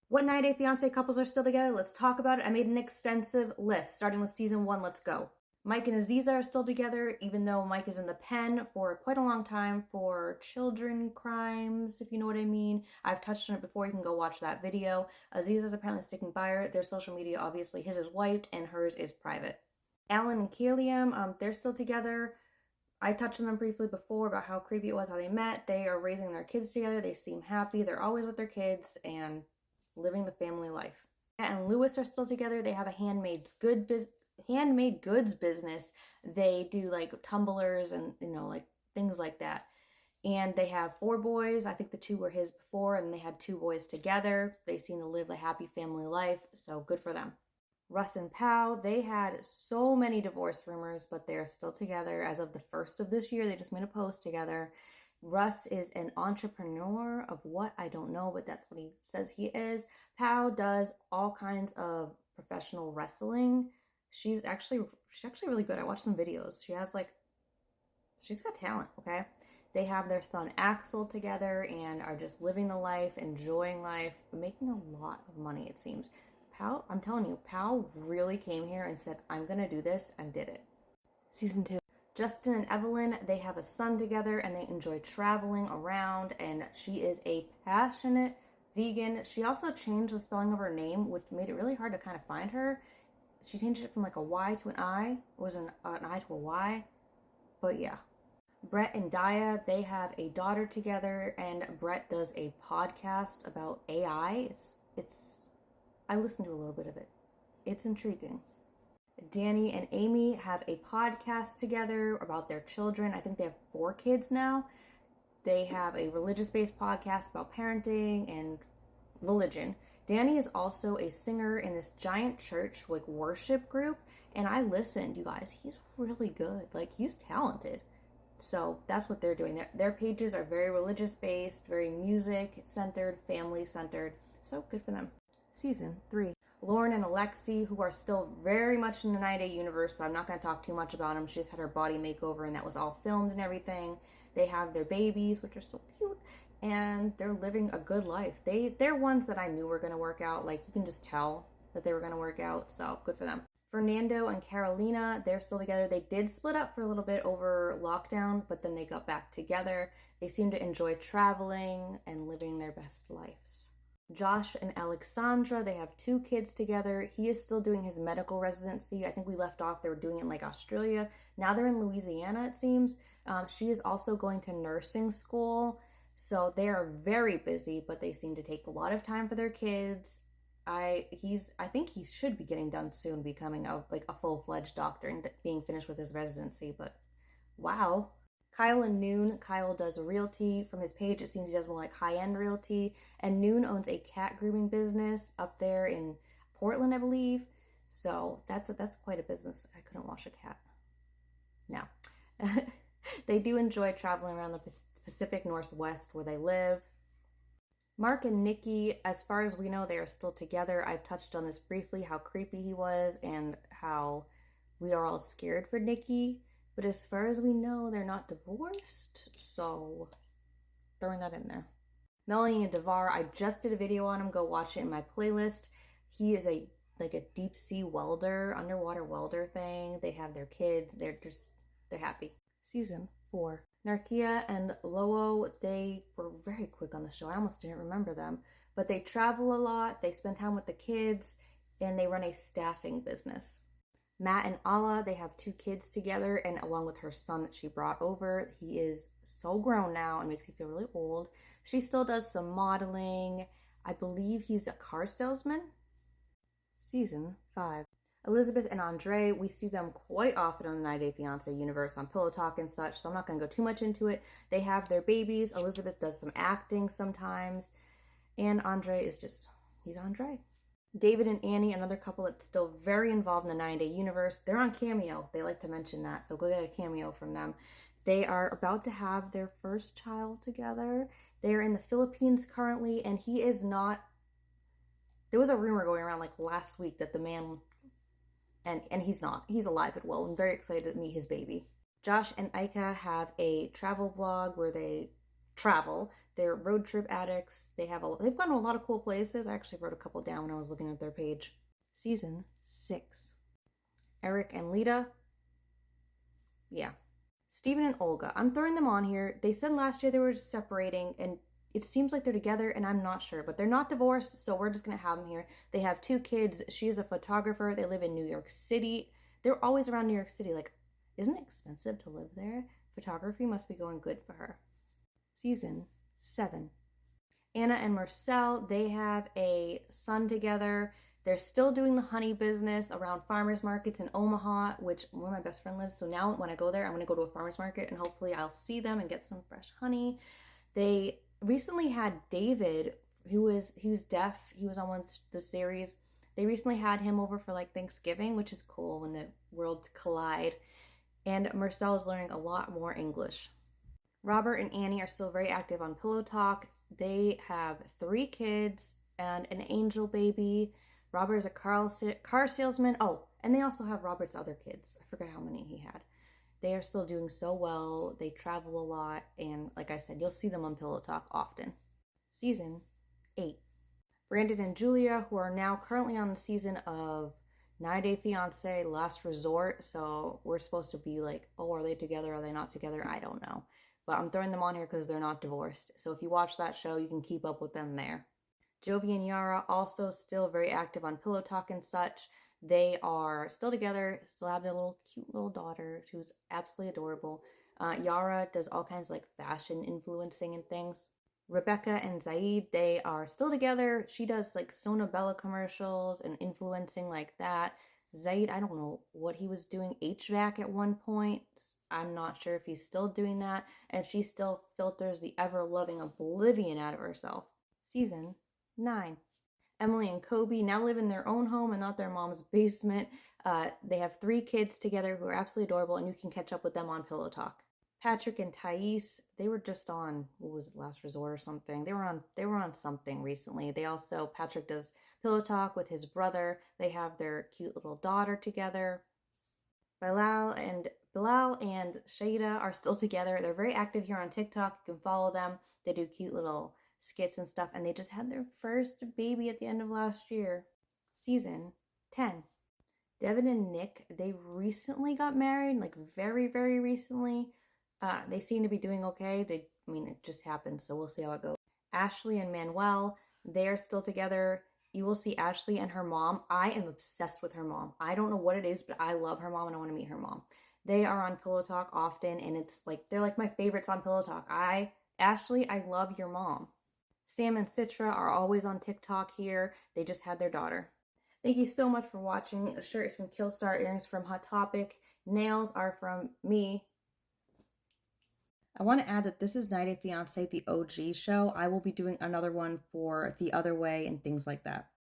What 90 Day Fiance couples are still together? Let's talk about it. I made an extensive list, starting with season 1. Let's go. Mike and Aziza are still together, even though Mike is in the pen for quite a long time for children crimes, if you know what I mean. I've touched on it before. You can go watch that video. Aziza is apparently sticking by her. Their social media, obviously, his is wiped and hers is private. Alan and Kiliam, they're still together. I touched on them briefly before about how creepy it was how they met. They are raising their kids together. They seem happy. They're always with their kids and living the family life. Matt and Lewis are still together. They have a handmade goods business. They do like tumblers and like things like that. And they have 4 boys. I think the 2 were his before, and they had 2 boys together. They seem to live a happy family life, so good for them. Russ and Pau, they had so many divorce rumors, but they're still together. As of the 1st of this year, they just made a post together. Russ is an entrepreneur of what? I don't know, but that's what he says he is. Pau does all kinds of professional wrestling. She's actually really good. I watched some videos. She's got talent, okay? They have their son Axel together and are just living the life, enjoying life, making a lot of money, it seems. Pau, I'm telling you, Pau really came here and said, I'm gonna do this, and did it. Season 2. Justin and Evelyn, they have a son together and they enjoy traveling around, and she is a passionate vegan. She also changed the spelling of her name, which made it really hard to kind of find her. She changed it from like a Y to an I. It was an I to a Y. But yeah. Brett and Daya, they have a daughter together, and Brett does a podcast about AI. I listened to a little bit of it. It's intriguing. Danny and Amy have a podcast together about their children. I think they have 4 kids now. They have a religious-based podcast about parenting and religion. Danny is also a singer in this giant church, like worship group, and I listened, you guys. He's really good. Like, he's talented. So that's what they're doing. Their pages are very religious-based, very music-centered, family-centered. So good for them. Season 3. Lauren and Alexi, who are still very much in the 90 Day universe, so I'm not going to talk too much about them. She just had her body makeover, and that was all filmed and everything. They have their babies, which are so cute, and they're living a good life. They're ones that I knew were going to work out. Like, you can just tell that they were going to work out, so good for them. Fernando and Carolina, they're still together. They did split up for a little bit over lockdown, but then they got back together. They seem to enjoy traveling and living their best lives. Josh and Alexandra, they have 2 kids together. He is still doing his medical residency. I think we left off, they were doing it in like Australia. Now they're in Louisiana, it seems. She is also going to nursing school. So they are very busy, but they seem to take a lot of time for their kids. I think he should be getting done soon, becoming a full-fledged doctor and being finished with his residency, but wow. Kyle and Noon. Kyle does realty. From his page, it seems he does more like high-end realty. And Noon owns a cat grooming business up there in Portland, I believe. So that's quite a business. I couldn't wash a cat. No. They do enjoy traveling around the Pacific Northwest where they live. Mark and Nikki, as far as we know, they are still together. I've touched on this briefly, how creepy he was and how we are all scared for Nikki. But as far as we know, they're not divorced, so throwing that in there. Melanie and Devar, I just did a video on him. Go watch it in my playlist. He is a deep sea welder, underwater welder thing. They have their kids. They're happy. Season 4. Narkia and Lowell, they were very quick on the show. I almost didn't remember them. But they travel a lot. They spend time with the kids, and they run a staffing business. Matt and Ala, they have 2 kids together, and along with her son that she brought over. He is so grown now and makes me feel really old. She still does some modeling. I believe he's a car salesman. Season 5. Elizabeth and Andre, we see them quite often on the 90 Day Fiance universe on Pillow Talk and such, so I'm not going to go too much into it. They have their babies. Elizabeth does some acting sometimes, and Andre he's Andre. David and Annie, another couple that's still very involved in the 90 Day universe. They're on Cameo. They like to mention that, so go get a cameo from them. They are about to have their first child together. They are in the Philippines currently, and he is not... There was a rumor going around like last week that the man... And he's not. He's alive and well. I'm very excited to meet his baby. Josh and Ika have a travel blog where they travel. They're road trip addicts. They've gone to a lot of cool places. I actually wrote a couple down when I was looking at their page. Season 6. Eric and Lita. Yeah. Steven and Olga. I'm throwing them on here. They said last year they were separating, and it seems like they're together, and I'm not sure. But they're not divorced, so we're just going to have them here. They have 2 kids. She's a photographer. They live in New York City. They're always around New York City. Like, isn't it expensive to live there? Photography must be going good for her. Season 7. Anna and Marcel, they have a son together. They're still doing the honey business around farmers markets in Omaha, which where my best friend lives. So now when I go there, I'm going to go to a farmers market and hopefully I'll see them and get some fresh honey. They recently had David, who's deaf. He was on one of the series. They recently had him over for like Thanksgiving, which is cool when the worlds collide. And Marcel is learning a lot more English. Robert and Annie are still very active on Pillow Talk. They have 3 kids and an angel baby. Robert is a car salesman. Oh, and they also have Robert's other kids. I forget how many he had. They are still doing so well. They travel a lot. And like I said, you'll see them on Pillow Talk often. Season 8. Brandon and Julia, who are now currently on the season of 90 Day Fiance Last Resort. So we're supposed to be like, oh, are they together? Are they not together? I don't know. But I'm throwing them on here because they're not divorced. So if you watch that show, you can keep up with them there. Jovi and Yara also still very active on Pillow Talk and such. They are still together, still have their cute little daughter who's absolutely adorable. Yara does all kinds of like fashion influencing and things. Rebecca and Zaid, they are still together. She does like Sona Bella commercials and influencing like that. Zaid, I don't know what he was doing, HVAC at one point. I'm not sure if he's still doing that. And she still filters the ever-loving oblivion out of herself. Season 9. Emily and Kobe now live in their own home and not their mom's basement. They have 3 kids together who are absolutely adorable, and you can catch up with them on Pillow Talk. Patrick and Thais, they were just on, what was it, Last Resort or something? They were on something recently. Patrick does Pillow Talk with his brother. They have their cute little daughter together. Bilal and Shada are still together. They're very active here on TikTok. You can follow them. They do cute little skits and stuff, and they just had their first baby at the end of last year. Season 10. Devin and Nick, they recently got married, like very, very recently. They seem to be doing okay. It just happened, so we'll see how it goes. Ashley and Manuel, they are still together. You will see Ashley and her mom. I am obsessed with her mom. I don't know what it is, but I love her mom and I want to meet her mom. They are on Pillow Talk often, and they're like my favorites on Pillow Talk. Ashley, I love your mom. Sam and Citra are always on TikTok here. They just had their daughter. Thank you so much for watching. The shirt is from Killstar, earrings from Hot Topic. Nails are from me. I want to add that this is 90 Day Fiance, the OG show. I will be doing another one for The Other Way and things like that.